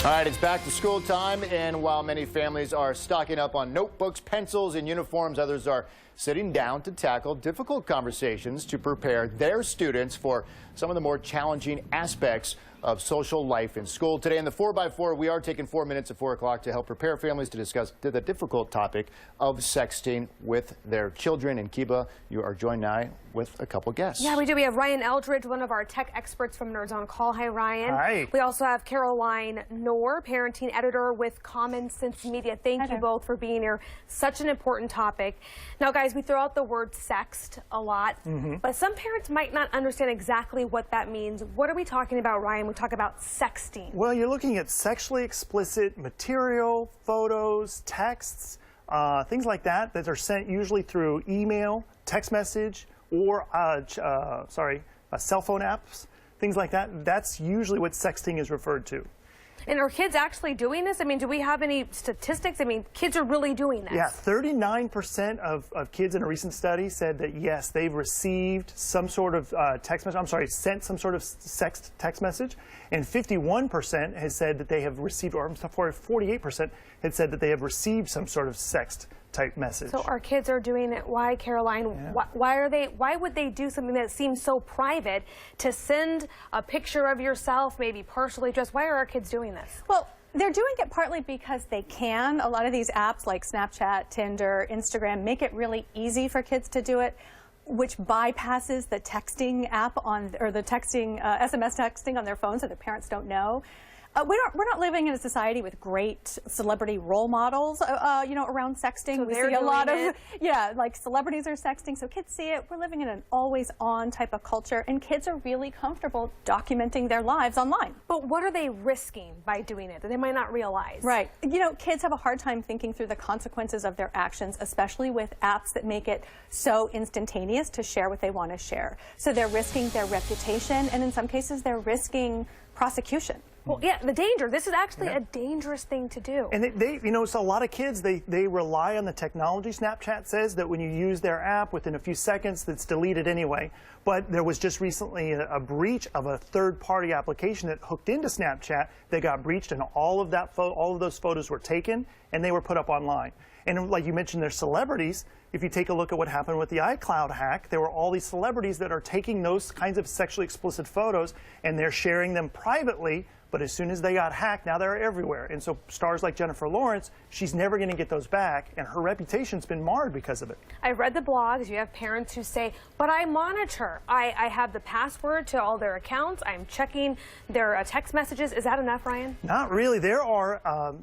All right, it's back to school time, and while many families are stocking up on notebooks, pencils, and uniforms, others are sitting down to tackle difficult conversations to prepare their students for some of the more challenging aspects of social life in school. Today in the 4x4, we are taking 4 minutes at 4 o'clock to help prepare families to discuss the difficult topic of sexting with their children. And Keba, you are joined now with a couple guests. Yeah, we do. We have Ryan Eldridge, one of our tech experts from Nerds on Call. Hi, Ryan. Hi. We also have Caroling Knorr, parenting editor with Common Sense Media. Thank you both for being here. Such an important topic. Now, guys, we throw out the word sext a lot, but some parents might not understand exactly what that means. What are we talking about, Ryan? We talk about sexting. Well, you're looking at sexually explicit material, photos, texts, things like that that are sent usually through email, text message, or cell phone apps, things like that. That's usually what sexting is referred to. And are kids actually doing this? I mean, do we have any statistics? I mean, kids are really doing this. Yeah, 39% of kids in a recent study said that, yes, they've received some sort of sent some sort of sext text message. And 51% has said that they have received, or 48% had said that they have received some sort of sext type message. So our kids are doing it. Why, Caroline? Yeah. Why would they do something that seems so private to send a picture of yourself, maybe personally dressed? Why are our kids doing this? Well, they're doing it partly because they can. A lot of these apps like Snapchat, Tinder, Instagram make it really easy for kids to do it, which bypasses the texting app or the texting, SMS texting on their phones, so the parents don't know. We're not living in a society with great celebrity role models, around sexting. So we see a lot of, like celebrities are sexting, so kids see it. We're living in an always-on type of culture, and kids are really comfortable documenting their lives online. But what are they risking by doing it that they might not realize? Right. Kids have a hard time thinking through the consequences of their actions, especially with apps that make it so instantaneous to share what they want to share. So they're risking their reputation, and in some cases, they're risking prosecution. Well, yeah, the danger. This is actually a dangerous thing to do. And so a lot of kids, they rely on the technology. Snapchat says that when you use their app, within a few seconds, it's deleted anyway. But there was just recently a breach of a third-party application that hooked into Snapchat. They got breached, and all of those photos were taken, and they were put up online. And like you mentioned, there's celebrities. If you take a look at what happened with the iCloud hack, there were all these celebrities that are taking those kinds of sexually explicit photos, and they're sharing them privately. But as soon as they got hacked, now they're everywhere. And so stars like Jennifer Lawrence, she's never going to get those back, and her reputation's been marred because of it. I've read the blogs. You have parents who say, but I monitor. I have the password to all their accounts. I'm checking their text messages. Is that enough, Ryan? Not really. There are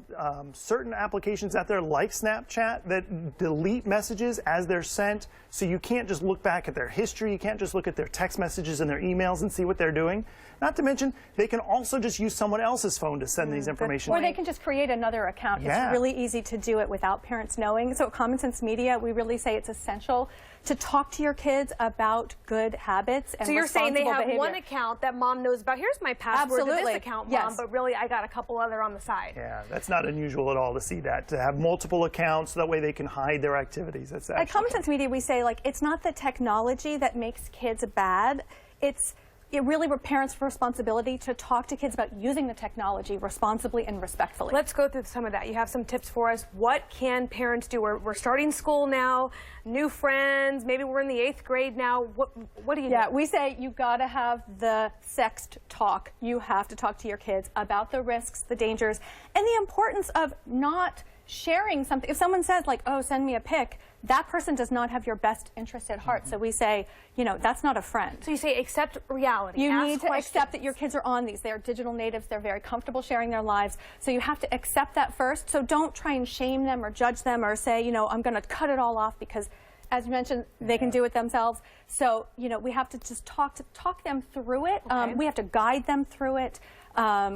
certain applications out there like Snapchat that delete messages as they're sent. So you can't just look back at their history. You can't just look at their text messages and their emails and see what they're doing. Not to mention, they can also just use someone else's phone to send these information. Or they can just create another account. Yeah. It's really easy to do it without parents knowing. So at Common Sense Media, we really say it's essential to talk to your kids about good habits and so you're saying they have behavior. One account that mom knows about. Here's my password to this account, Mom, yes. But really I got a couple other on the side. Yeah, that's not unusual at all to see that, to have multiple accounts, so that way they can hide their activities. That's At Common Sense Media, we say, it's not the technology that makes kids bad. It's really parents' responsibility to talk to kids about using the technology responsibly and respectfully. Let's go through some of that. You have some tips for us. What can parents do? We're starting school now, new friends, maybe we're in the 8th grade now. What do you do? Yeah, we say you got to have the sext talk. You have to talk to your kids about the risks, the dangers, and the importance of not sharing something. If someone says, oh, send me a pic, that person does not have your best interest at heart. So we say, that's not a friend. So you say accept reality. You need to accept that your kids are on these. They're digital natives. They're very comfortable sharing their lives. So you have to accept that first. So don't try and shame them or judge them or say, I'm going to cut it all off because, as you mentioned, they can do it themselves. So, we have to just talk them through it. Okay. We have to guide them through it.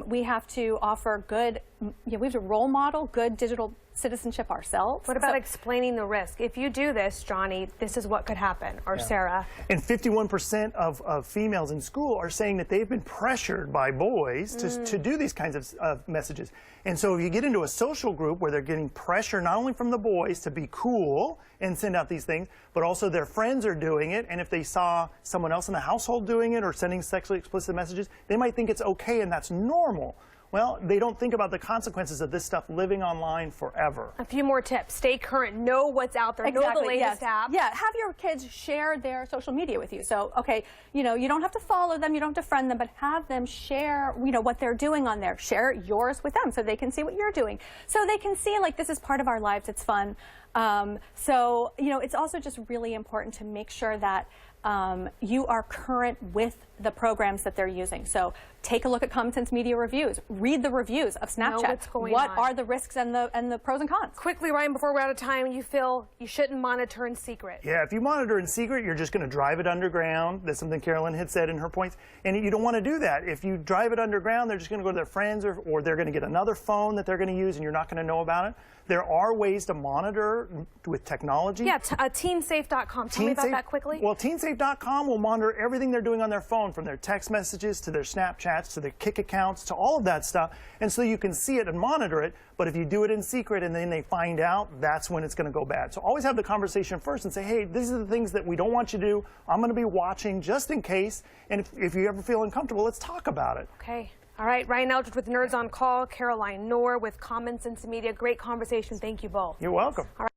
We have to offer good, we have to role model good digital citizenship ourselves. What about explaining the risk? If you do this, Johnny, this is what could happen, or Sarah. And 51% of females in school are saying that they've been pressured by boys to do these kinds of messages. And so if you get into a social group where they're getting pressure not only from the boys to be cool and send out these things, but also their friends are doing it, and if they saw someone else in the household doing it or sending sexually explicit messages, they might think it's okay and that's normal. Well, they don't think about the consequences of this stuff living online forever. A few more tips. Stay current. Know what's out there. Know the latest app. Yeah, have your kids share their social media with you. So, okay, you know, you don't have to follow them, you don't have to friend them, but have them share, you know, what they're doing on there. Share yours with them so they can see what you're doing. So they can see, like, this is part of our lives, it's fun. So, you know, it's also just really important to make sure that you are current with the programs that they're using. So take a look at Common Sense Media reviews. Read the reviews of Snapchat. Know what's going what on. are the risks and the pros and cons? Quickly, Ryan, before we're out of time, you feel you shouldn't monitor in secret. Yeah, if you monitor in secret, you're just going to drive it underground. That's something Carolyn had said in her points. And you don't want to do that. If you drive it underground, they're just going to go to their friends or they're going to get another phone that they're going to use and you're not going to know about it. There are ways to monitor with technology. Yeah, teensafe.com. Tell me about that quickly. Well, teensafe.com will monitor everything they're doing on their phone, from their text messages to their Snapchats to their Kik accounts to all of that stuff. And so you can see it and monitor it. But if you do it in secret and then they find out, that's when it's going to go bad. So always have the conversation first and say, hey, these are the things that we don't want you to do. I'm going to be watching just in case. And if you ever feel uncomfortable, let's talk about it. Okay. All right, Ryan Eldridge with Nerds on Call, Caroling Knorr with Common Sense Media. Great conversation. Thank you both. You're welcome. All right.